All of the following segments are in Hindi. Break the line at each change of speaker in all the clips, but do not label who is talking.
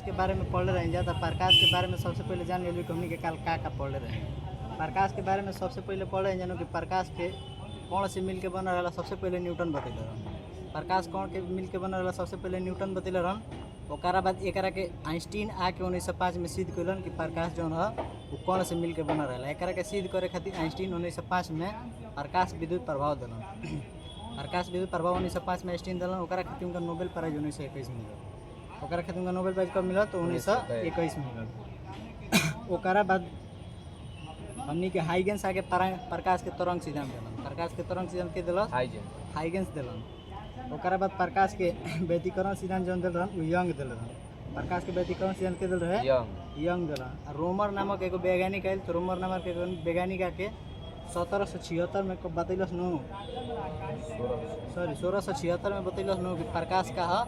के बारे में पढ़ले रही जा, तो प्रकाश के बारे में सबसे पहले जान लिया कि हमनी के काल का पढ़ले रही। प्रकाश के बारे में सबसे पहले पढ़ रहे जानो कि प्रकाश के कौन से मिल के बनल रहा, सबसे पहले न्यूटन बतैले रहन। प्रकाश कौन के मिल के बनल रहा सबसे पहले न्यूटन बतैले रहन। ओकरा बाद एकरा के आइंस्टीन आके 1905 में सिद्ध कैलन कि प्रकाश जौन है वो कौन से मिल के बनल रहा। एकरा के सिद्ध करे खातिर आइंस्टीन 1905 में प्रकाश विद्युत प्रभाव दिलन। प्रकाश विद्युत प्रभाव 1905 में आइंस्टीन दिलन। ओकरा खातिर उनका नोबेल प्राइज 1921 में मिलल। ओकरा खातिर उनका नोबेल प्राइज कब मिलल तो 1921 में मिलल। ओकरा बाद हमनी के हाइगेंस आके प्रकाश के तरंग सिद्धांत दिलन। प्रकाश के तरंग सिद्धांत के दिलन हाइगेंस दिलन। ओकरा बाद प्रकाश के व्यतिकरण सिद्धांत जौन दिल रहन उ यंग दिल रहन। प्रकाश के व्यतिकरण सिद्धांत के दिल रहे यंग दिलन। रोमर नामक एगो वैज्ञानिक आयल, तो रोमर नामक एगो वैज्ञानिक आके 1776 में बतैलस नो 1676 में बतैलस नो कि प्रकाश का है,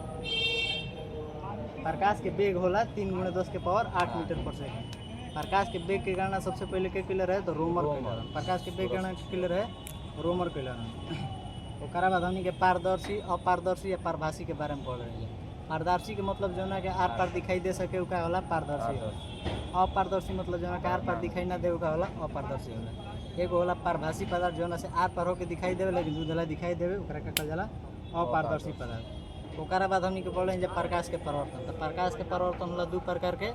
प्रकाश के वेग होला 3 × 10⁸ मीटर/सेकंड। प्रकाश के वेग के गणना सबसे पहले के कैले रहे तो रोमर कैले। प्रकाश के वेग गणना कैले रहे रोमर कैले रहे। ओकरा बाद हमनी के पारदर्शी, अपारदर्शी या पारभासी के बारे में पढ़ रहे हैं। पारदर्शी के मतलब जो ना कि आर पार दिखाई दे सके उ का होला पारदर्शी। अपारदर्शी मतलब जो ना कि आर पार दिखाई ना दे उ का होला अपारदर्शी होला। एगो होला पारभासी पदार्थ जो ना से आर पार होके दिखाई देवे लेकिन दूधला दिखाई देवे, ओकरा का कहल जाला अपारदर्शी पदार्थ। ओकरा बाद हमनी के पढ़ रहे हैं प्रकाश के परिवर्तन। तो प्रकाश के परिवर्तन होला 2 प्रकार के,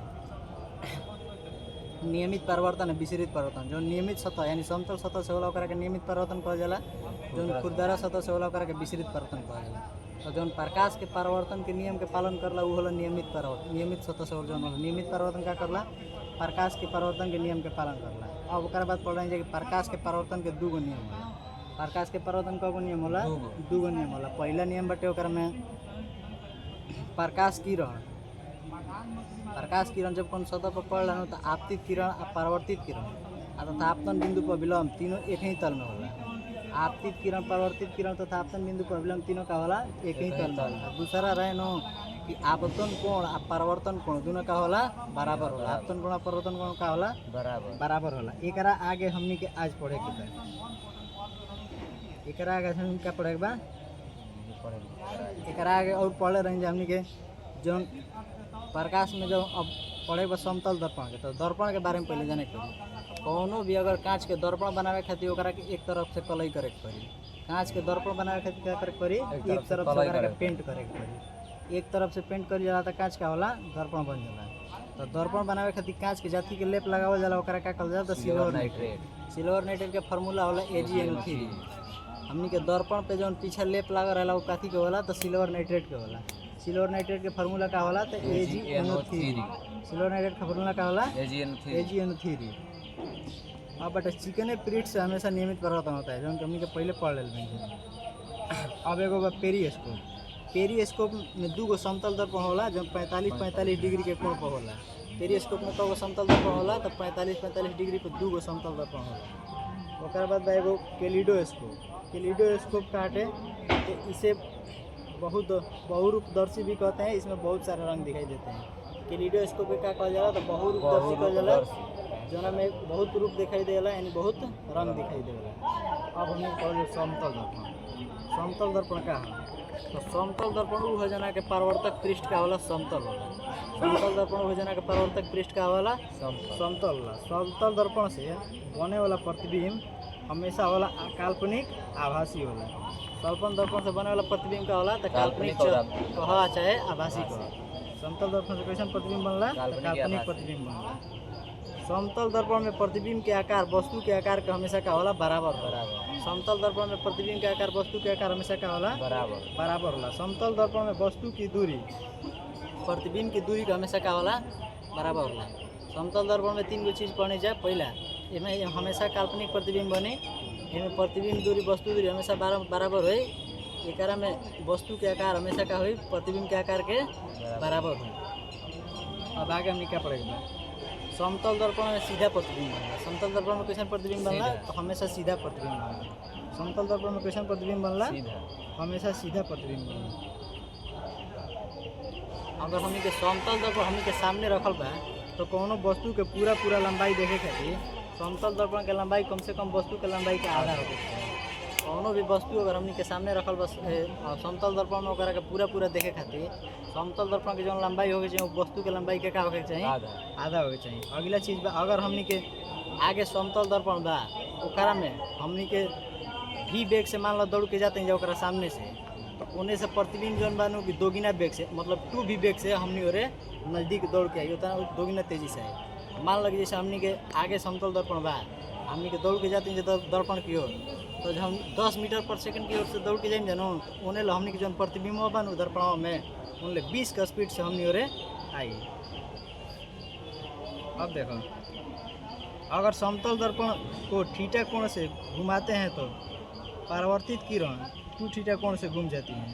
नियमित परिवर्तन है विसरित परिवर्तन। जो नियमित सतह यानी समतल सतह से होला ओकरा के नियमित परिवर्तन कहल जाला। जो खुरदरा सतह से होला ओकरा के विसरित परिवर्तन कहल जाला। तो जो प्रकाश के परिवर्तन के नियम के पालन करला उ होला नियमित परिवर्तन। नियमित सतह से होला जो नियमित परिवर्तन का करला प्रकाश के परिवर्तन के नियम के पालन करला। अब ओकरा बाद पढ़ रहे हैं कि प्रकाश के परिवर्तन के 2 गो नियम होला। प्रकाश के परिवर्तन कगो नियम होला 2 गो नियम होला। पहला नियम बटे ओकरा में प्रकाश किरण जब कौन सतह पर पड़ रहा तो आपतित किरण आ परावर्तित किरण तथा आपतन बिंदु पर विलंब तीनों एक ही तल में होला। आपतित किरण, परावर्तित किरण तथा आपतन बिंदु पर विलंब तीनों का होला एक ही तल में होला। दूसरा रहे नो कि आपतन कोण आ परावर्तन कोण दोनों का होला बराबर होला। आपतन कोण आ परावर्तन कोण का होला बराबर होला। एकरा आगे हमनी के आज पढ़े के बा। एकरा आगे हमनी का पढ़े के बा, एकरा आगे और पढ़े रही हमनी के जो प्रकाश में जो अब पढ़े बा समतल दर्पण के। तो दर्पण के बारे में पहले जाने के पड़ी। कौनो भी अगर कांच के दर्पण बनावे खातिर ओकरा के एक तरफ से कलई करे के पड़ी। कांच के दर्पण बनावे खातिर क्या करे के पड़ी, एक तरफ से ओकरा के पेंट करे के पड़ी। एक तरफ से पेंट कर जाला तो कांच का होला दर्पण बन जाला। तो दर्पण बनावे खातिर कांच के जाति के लेप लगावल जाला, ओकरा का कहल जाला तो सिल्वर नाइट्रेट। सिल्वर नाइट्रेट के फार्मूला होला AgNO3। हमनी के दर्पण पे जौन पीछे लेप लगा रहला वो काथी के होला तो सिल्वर नाइट्रेट के होला। सिल्वर नाइट्रेट के फार्मूला का होला तो AgNO3। सिल्वर नाइट्रेट का फार्मूला का होला AgNO3। अब बट चिकन पीरियड से हमेशा नियमित परिवर्तन होता है, जो हमनी के पहले पढ़ लेल। अब एगो पेरिस्कोप। पेरिस्कोप में 2 गो समतल दर्पण होला जो 45 डिग्री के कोण पर होला। पेरिस्कोप में कगो समतल दर्पण होला तो 45 डिग्री पर 2 गो समतल दर्पण होला। ओकरा बाद एगो कैलिडोस्कोप। कैलिडोस्कोप काटे तो इसे बहुरूपदर्शी भी कहते हैं। इसमें बहुत सारे रंग दिखाई देते हैं। कैलिडोस्कोप का कहल जाला तो बहुरूपदर्शी कहल जाला, जोना में बहुत रूप दिखाई देला यानी बहुत रंग दिखाई देला। अब हमने कहल समतल दर्पण। समतल दर्पण का है तो समतल दर्पण उ हो जना के परावर्तक पृष्ठ का होला समतल होला। समतल दर्पण हो जना के परावर्तक पृष्ठ का होला समतल होला। समतल दर्पण से बने वाला प्रतिबिंब हमेशा होला काल्पनिक आभासी होला। समतल दर्पण से बने वाला प्रतिबिंब का होला तो काल्पनिक कहा चाहे आभासी कहा। समतल दर्पण से कैसन प्रतिबिंब बनला तो काल्पनिक प्रतिबिंब बनला। समतल दर्पण में प्रतिबिंब के आकार वस्तु के आकार का हमेशा का होला बराबर। समतल दर्पण में प्रतिबिंब के आकार वस्तु के आकार हमेशा का होला बराबर होला। समतल दर्पण में वस्तु की दूरी प्रतिबिंब की दूरी का हमेशा का होला बराबर होला। समतल दर्पण में 3 गो चीज़ पढ़ने जाए। पहला इनमें हमेशा काल्पनिक प्रतिबिंब बने, इनमें प्रतिबिंब दूरी वस्तु दूरी हमेशा बराबर हो। एकरा में वस्तु के आकार हमेशा का हुई प्रतिबिंब के आकार के बराबर हो। अब आगे हमने क्या पढ़ेगा, समतल दर्पण में सीधा प्रतिबिंब बनला। समतल दर्पण में कैसन प्रतिबिंब बनला तो हमेशा सीधा प्रतिबिंब बनला। समतल दर्पण में कैसन प्रतिबिंब बनला हमेशा सीधा प्रतिबिंब बनला। अगर हमनी के समतल दर्पण हमनी के सामने रखल बा तो कोनो वस्तु के पूरा लंबाई देखे खातिर समतल दर्पण के लंबाई कम से कम वस्तु के लंबाई के आधा होके चाहिए। कौनो भी वस्तु अगर हमनी के सामने रखल बस समतल दर्पण में ओकरा के पूरा पूरा देखे खातिर समतल दर्पण के जो लंबाई होके चाहिए वस्तु के लंबाई के का होके चाहिए आधा होके चाहिए। अगला चीज बा अगर हमनी के आगे समतल दर्पण बा ओकरा में हमनी के भी बेग से मान लो दौड़ के जाते हैं ओकरा सामने से तो उन्हें से प्रतिबिंब जौन बानू कि दोगुना बेग से मतलब 2 भी बेग से हमनी ओरे नज़दीक दौड़ के आई उतना दोगुना तेजी से आई। मान लगे जैसे हमनी के आगे समतल दर्पण बा हमनी के दौड़ के जाते हैं दर्पण की ओर तो जब हम 10 मीटर पर सेकंड की ओर से दौड़ के जाएंगे जानो तो उन्हें हमनी के जो प्रतिबिंब बन दर्पण में उनले 20 का स्पीड से हमनी ओरे आई। अब देखो अगर समतल दर्पण को थीटा कोण से घुमाते हैं तो परावर्तित किरण 2 थीटा कोण से घूम जाती हैं।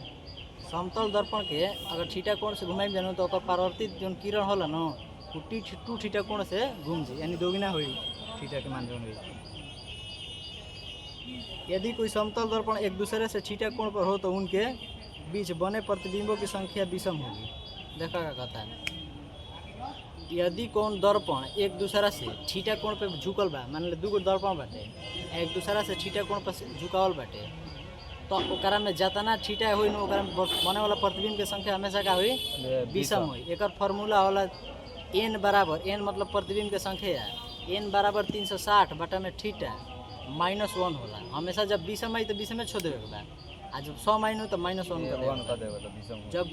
समतल दर्पण के अगर थीटा कोण से घुमाई जानो तो परावर्तित जो किरण होला ना वो 2 थीटा कोण से घूम जाए यानी दोगुना हुई थीटा के मान हुई। यदि कोई समतल दर्पण एक दूसरे से थीटा कोण पर हो तो उनके बीच बने प्रतिबिंबों की संख्या विषम होगी। देखा क्या कहता है यदि कौन दर्पण एक दूसरा से थीटा कोण पे झुकल बा मान लो 2 दर्पण बाटे एक दूसरा से थीटा कोण पर झुकावल बाटे तो ओकरा में जितना थीटा होई न ओकरा में बने वाला प्रतिबिंब के संख्या हमेशा का होई विषम होई। एकर फार्मूला होला n बराबर n मतलब प्रतिबिंब के संख्या n बराबर 360 बटा में थीटा -1 होला। हमेशा जब विषम आई तो विषम में छोड़ देवे के बा आ जब 100 माइनस तो -1 कर देवे। जब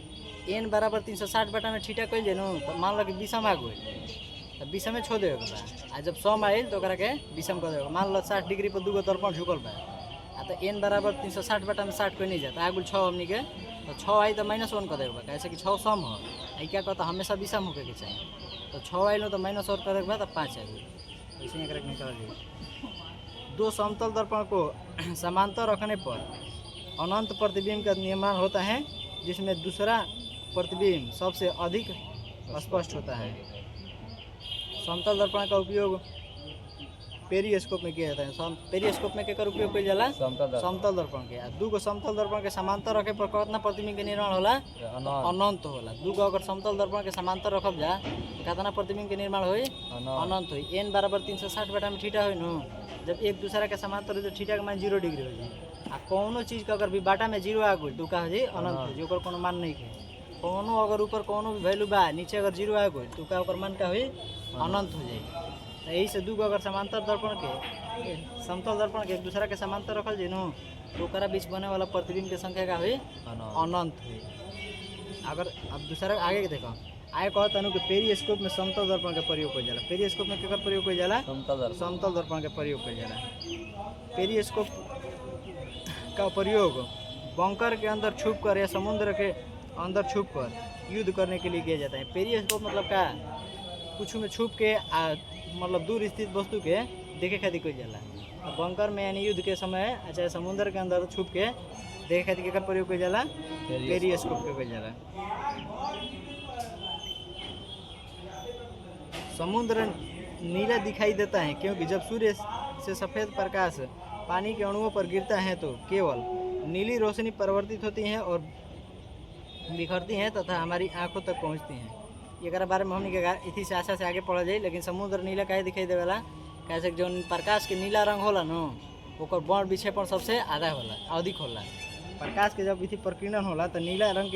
n बराबर 360 बटा में थीटा कइल जेनु तो मान लो कि विषम आ गइल तो विषम में छोड़ देवे के बा आ जब 100 आइल तो ओकरा के विषम कर देवे। मान लो 60 डिग्री पर 2 दर्पण झुकल बा आ तो n बराबर 360 बटा में 60 कोई नहीं जाता आगुल 6 हमनी के तो 6 आई तो -1 कर देवे बा कैसे कि 6 सम हो आई क्या कहता हमेशा विषम होके के चाहिए तो 6 आइल तो -1 करे के बाद 5 आ गई ऐसे एकरा निकाल दी। 2 समतल दर्पण को समांतर रखने पर अनंत प्रतिबिंब का निर्माण होता है जिसमें दूसरा प्रतिबिंब सबसे अधिक स्पष्ट होता है। समतल दर्पण का उपयोग पेरिस्कोप में किया जाता है। पेरिस्कोप में केकर उपयोग किया जाला समतल दर्पण के। 2 समतल दर्पण के समांतर रखे पर कितना प्रतिबिंब के निर्माण होला अनंत होला। 2 अगर समतल दर्पण के समांतर रखब जा तो कितना प्रतिबिंब के निर्माण होई अनंत होई। n बराबर 360 बटा में थीटा होई नु जब एक दूसरा के समांतर हो तो थीटा के मान 0 डिग्री हो जाए आ कोनो चीज का अगर भी बाटा में 0 आ गई तो का हो जाए अनंत हो जाए ओकर कोनो मान नहीं है। कोनो अगर ऊपर कोनो भी वैल्यू बा नीचे अगर 0 आ गई तो का ओकर मान का होई अनंत हो जाए। तो यही से 2 अगर समांतर दर्पण के समतल दर्पण के एक दूसरा के समांतर रखल जाए नु तो ओकरा बीच बने वाला प्रतिबिंब के संख्या का होई अनंत होई। अगर अब दूसरा आगे के देखो आगे कहता हूँ कि पेरिस्कोप में समतल दर्पण का प्रयोग हो जाला। पेरिस्कोप में केकर प्रयोग हो जाला समतल दर्पण का प्रयोग हो जाला। पेरिस्कोप का प्रयोग बंकर के अंदर छुप कर या समुद्र के अंदर छुप कर युद्ध करने के लिए किया जाता है। पेरिस्कोप मतलब का कुछ में छुप के मतलब दूर स्थित वस्तु के देखे खातिर कोई जाला। बंकर में यानी युद्ध के समय चाहे समुद्र के अंदर छुप के देखे खातिर केकर प्रयोग कोई जाला पेरिस्कोप के कोई जाला। समुद्र नीला दिखाई देता है क्योंकि जब सूर्य से सफ़ेद प्रकाश पानी के अणुओं पर गिरता है तो केवल नीली रोशनी परिवर्तित होती है और बिखरती हैं तथा हमारी आंखों तक पहुंचती हैं। एक बारे में हमने इसी से आशा से आगे पढ़ा जाए। लेकिन समुद्र नीला काहे दिखाई देवेला कैसे जो प्रकाश के नीला रंग होला नो ओकर बड़ विक्षेपण सबसे आधा होला अधिक होला। प्रकाश के जब इसी प्रकीर्णन होला तो नीला रंग के